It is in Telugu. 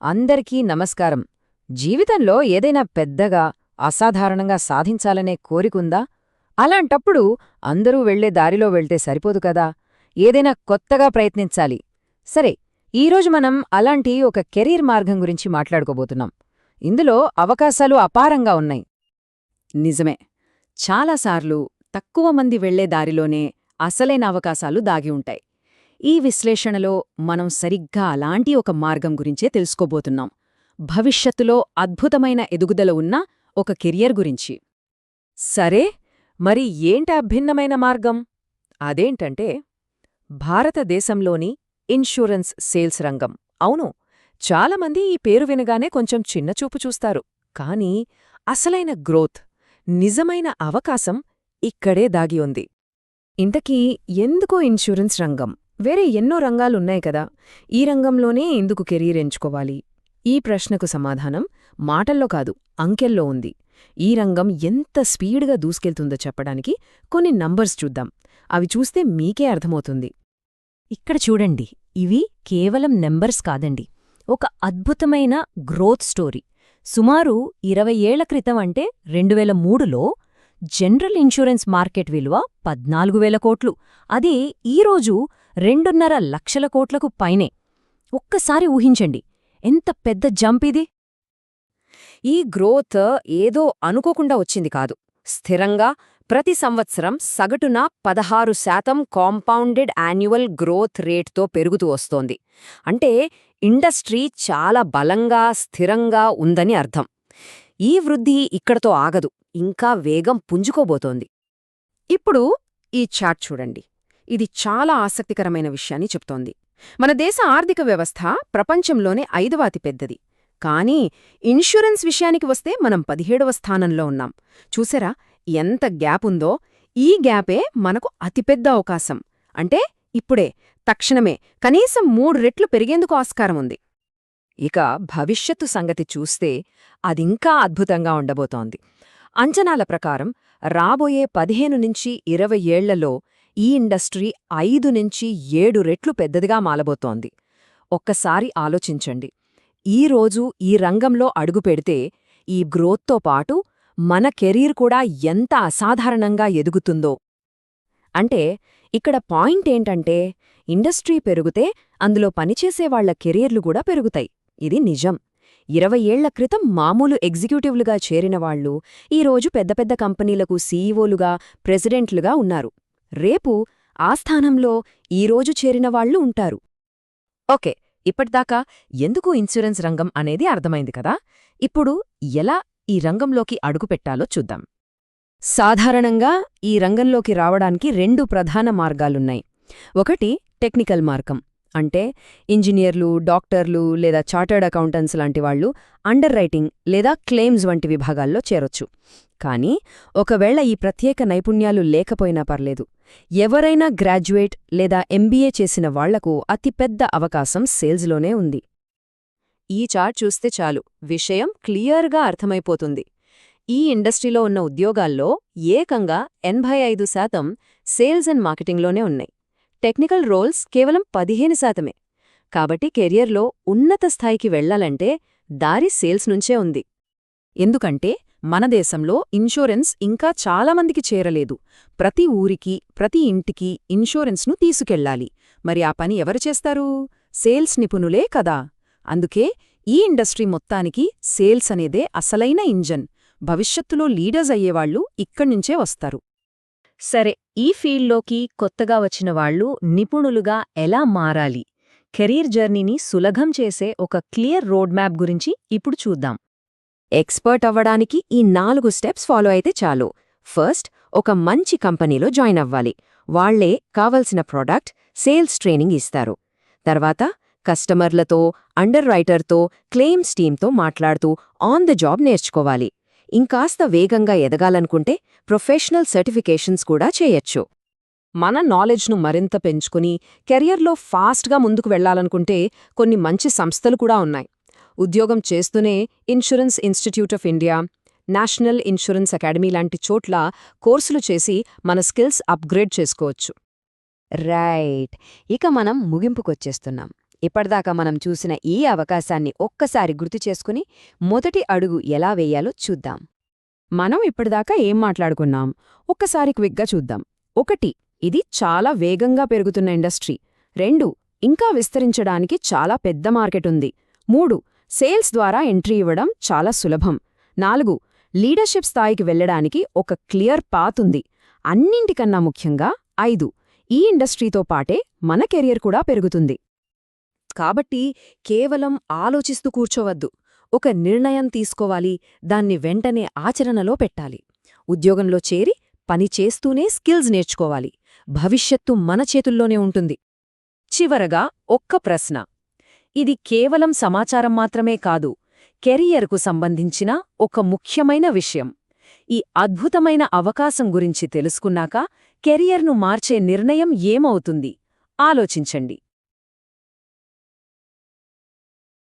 అందరికీ నమస్కారం. జీవితంలో ఏదైనా పెద్దగా, అసాధారణంగా సాధించాలనే కోరికుందా? అలాంటప్పుడు అందరూ వెళ్లే దారిలో వెళ్తే సరిపోదు కదా, ఏదైనా కొత్తగా ప్రయత్నించాలి. సరే, ఈరోజు మనం అలాంటి ఒక కెరీర్ మార్గం గురించి మాట్లాడుకోబోతున్నాం. ఇందులో అవకాశాలు అపారంగా ఉన్నాయి. నిజమే. చాలాసార్లు తక్కువ మంది వెళ్లే దారిలోనే అసలైన అవకాశాలు దాగి ఉంటాయి. ఈ విశ్లేషణలో మనం సరిగ్గా అలాంటి ఒక మార్గం గురించే తెలుసుకోబోతున్నాం. భవిష్యత్తులో అద్భుతమైన ఎదుగుదల ఉన్న ఒక కెరియర్ గురించి. సరే, మరి ఏంటా భిన్నమైన మార్గం? అదేంటంటే భారతదేశంలోని ఇన్షూరెన్స్ సేల్స్ రంగం. అవును, చాలామంది ఈ పేరు వినగానే కొంచెం చిన్నచూపు చూస్తారు. కానీ అసలైన గ్రోత్, నిజమైన అవకాశం ఇక్కడే దాగి ఉంది. ఇంతకీ ఎందుకు ఇన్సూరెన్స్ రంగం? వేరే ఎన్నో రంగాలున్నాయి కదా, ఈ రంగంలోనే ఎందుకు కెరీర్ ఎంచుకోవాలి? ఈ ప్రశ్నకు సమాధానం మాటల్లో కాదు, అంకెల్లో ఉంది. ఈ రంగం ఎంత స్పీడ్గా దూసుకెళ్తుందో చెప్పడానికి కొన్ని నంబర్స్ చూద్దాం. అవి చూస్తే మీకే అర్థమవుతుంది. ఇక్కడ చూడండి, ఇవి కేవలం నెంబర్స్ కాదండి, ఒక అద్భుతమైన గ్రోత్ స్టోరీ. సుమారు 20 ఏళ్ల క్రితం, అంటే 2003లో జనరల్ ఇన్సూరెన్స్ మార్కెట్ విలువ 14,000 కోట్లు. అది ఈరోజు 2.5 లక్షల కోట్లకు పైనే. ఒక్కసారి ఊహించండి, ఎంత పెద్ద జంప్ ఇది! ఈ గ్రోత్ ఏదో అనుకోకుండా వచ్చింది కాదు. స్థిరంగా ప్రతి సంవత్సరం సగటున 16% కాంపౌండెడ్ యాన్యువల్ గ్రోత్ రేట్తో పెరుగుతూ వస్తోంది. అంటే ఇండస్ట్రీ చాలా బలంగా, స్థిరంగా ఉందని అర్థం. ఈ వృద్ధి ఇక్కడతో ఆగదు, ఇంకా వేగం పుంజుకోబోతోంది. ఇప్పుడు ఈ చార్ట్ చూడండి. ఇది చాలా ఆసక్తికరమైన విషయాన్ని చెప్తోంది. మన దేశ ఆర్థిక వ్యవస్థ ప్రపంచంలోనే 5వ అతిపెద్దది. కానీ ఇన్సూరెన్స్ విషయానికి వస్తే మనం 17వ స్థానంలో ఉన్నాం. చూసారా ఎంత గ్యాప్ ఉందో? ఈ గ్యాపే మనకు అతిపెద్ద అవకాశం. అంటే ఇప్పుడే, తక్షణమే కనీసం 3 రెట్లు పెరిగేందుకు ఆస్కారం ఉంది. ఇక భవిష్యత్తు సంగతి చూస్తే అదింకా అద్భుతంగా ఉండబోతోంది. అంచనాల ప్రకారం రాబోయే 15 నుంచి 20 ఏళ్లలో ఈ ఇండస్ట్రీ 5 నుంచి 7 రెట్లు పెద్దదిగా మాలబోతోంది. ఒక్కసారి ఆలోచించండి, ఈరోజు ఈ రంగంలో అడుగుపెడితే ఈ గ్రోత్తో పాటు మన కెరీర్ కూడా ఎంత అసాధారణంగా ఎదుగుతుందో. అంటే ఇక్కడ పాయింట్ ఏంటంటే, ఇండస్ట్రీ పెరిగితే అందులో పనిచేసేవాళ్ల కెరీర్లు కూడా పెరుగుతాయి. ఇది నిజం. 20 ఏళ్ల క్రితం మామూలు ఎగ్జిక్యూటివ్లుగా చేరినవాళ్లు ఈరోజు పెద్ద పెద్ద కంపెనీలకు సీఈఓలుగా, ప్రెసిడెంట్లుగా ఉన్నారు. రేపు ఆ స్థానంలో ఈరోజు చేరినవాళ్లు ఉంటారు. ఓకే, ఇప్పటిదాకా ఎందుకు ఇన్సూరెన్స్ రంగం అనేది అర్థమైంది కదా. ఇప్పుడు ఎలా ఈ రంగంలోకి అడుగుపెట్టాలో చూద్దాం. సాధారణంగా ఈ రంగంలోకి రావడానికి 2 ప్రధాన మార్గాలున్నాయి. ఒకటి టెక్నికల్ మార్గం, అంటే ఇంజనీర్లు, డాక్టర్లు లేదా చార్టర్డ్ అకౌంటెంట్స్ లాంటి వాళ్లు అండర్ రైటింగ్ లేదా క్లెయిమ్స్ వంటి విభాగాల్లో చేరొచ్చు. కానీ ఒకవేళ ఈ ప్రత్యేక నైపుణ్యాలు లేకపోయినా పర్లేదు, ఎవరైనా గ్రాడ్యుయేట్ లేదా ఎంబీఏ చేసిన వాళ్లకు అతిపెద్ద అవకాశం సేల్స్లోనే ఉంది. ఈ చార్ట్ చూస్తే చాలు, విషయం క్లియర్గా అర్థమైపోతుంది. ఈ ఇండస్ట్రీలో ఉన్న ఉద్యోగాల్లో ఏకంగా 85% సేల్స్ అండ్ మార్కెటింగ్లోనే ఉన్నాయి. టెక్నికల్ రోల్స్ కేవలం 15%. కాబట్టి కెరియర్లో ఉన్నత స్థాయికి వెళ్లాలంటే దారి సేల్స్ నుంచే ఉంది. ఎందుకంటే మన దేశంలో ఇన్సూరెన్స్ ఇంకా చాలామందికి చేరలేదు. ప్రతి ఊరికి, ప్రతి ఇంటికి ఇన్సూరెన్స్ను తీసుకెళ్లాలి. మరి ఆ పని ఎవరు చేస్తారు? సేల్స్ నిపుణులే కదా. అందుకే ఈ ఇండస్ట్రీ మొత్తానికి సేల్స్ అనేదే అసలైన ఇంజన్. భవిష్యత్తులో లీడర్స్ అయ్యేవాళ్లు ఇక్కడ్నుంచే వస్తారు. సరే, ఈ ఫీల్డ్లోకి కొత్తగా వచ్చిన వాళ్ళు నిపుణులుగా ఎలా మారాలి? కెరీర్ జర్నీని సులభం చేసే ఒక క్లియర్ రోడ్ మ్యాప్ గురించి ఇప్పుడు చూద్దాం. ఎక్స్పర్ట్ అవ్వడానికి ఈ 4 స్టెప్స్ ఫాలో అయితే చాలు. ఫస్ట్, ఒక మంచి కంపెనీలో జాయిన్ అవ్వాలి. వాళ్లే కావలసిన ప్రోడక్ట్, సేల్స్ ట్రైనింగ్ ఇస్తారు. తర్వాత కస్టమర్లతో, అండర్ రైటర్తో, క్లెయిమ్స్ టీంతో మాట్లాడుతూ ఆన్ ద జాబ్ నేర్చుకోవాలి. ఇంకాస్త వేగంగా ఎదగాలనుకుంటే ప్రొఫెషనల్ సర్టిఫికేషన్స్ కూడా చేయొచ్చు. మన నాలెడ్జ్ను మరింత పెంచుకుని కెరియర్లో ఫాస్ట్గా ముందుకు వెళ్లాలనుకుంటే కొన్ని మంచి సంస్థలు కూడా ఉన్నాయి. ఉద్యోగం చేస్తూనే insurance institute of India, national insurance academy లాంటి చోట్ల కోర్సులు చేసి మన స్కిల్స్ అప్గ్రేడ్ చేసుకోవచ్చు. రైట్, ఇక మనం ముగింపుకొచ్చేస్తున్నాం. ఇప్పటిదాకా మనం చూసిన ఈ అవకాశాన్ని ఒక్కసారి గుర్తు చేసుకుని మొదటి అడుగు ఎలా వేయాలో చూద్దాం. మనం ఇప్పటిదాకా ఏం మాట్లాడుకున్నాం ఒక్కసారి క్విక్గా చూద్దాం. 1 ఇది చాలా వేగంగా పెరుగుతున్న ఇండస్ట్రీ. 2 ఇంకా విస్తరించడానికి చాలా పెద్ద మార్కెట్ ఉంది. 3 సేల్స్ ద్వారా ఎంట్రీ ఇవ్వడం చాలా సులభం. 4 లీడర్షిప్ స్థాయికి వెళ్లడానికి ఒక క్లియర్ పాత్ ఉంది. అన్నింటికన్నా ముఖ్యంగా 5 ఈ ఇండస్ట్రీతో పాటే మన కెరియర్ కూడా పెరుగుతుంది. కాబట్టి కేవలం ఆలోచిస్తూ కూర్చోవద్దు. ఒక నిర్ణయం తీసుకోవాలి, దాన్ని వెంటనే ఆచరణలో పెట్టాలి. ఉద్యోగంలో చేరి పని చేస్తూనే స్కిల్స్ నేర్చుకోవాలి. భవిష్యత్తు మన చేతుల్లోనే ఉంటుంది. చివరగా ఒక్క ప్రశ్న. ఇది కేవలం సమాచారం మాత్రమే కాదు, కెరియర్కు సంబంధించిన ఒక ముఖ్యమైన విషయం. ఈ అద్భుతమైన అవకాశం గురించి తెలుసుకున్నాక కెరియర్ను మార్చే నిర్ణయం ఏమవుతుంది? ఆలోచించండి.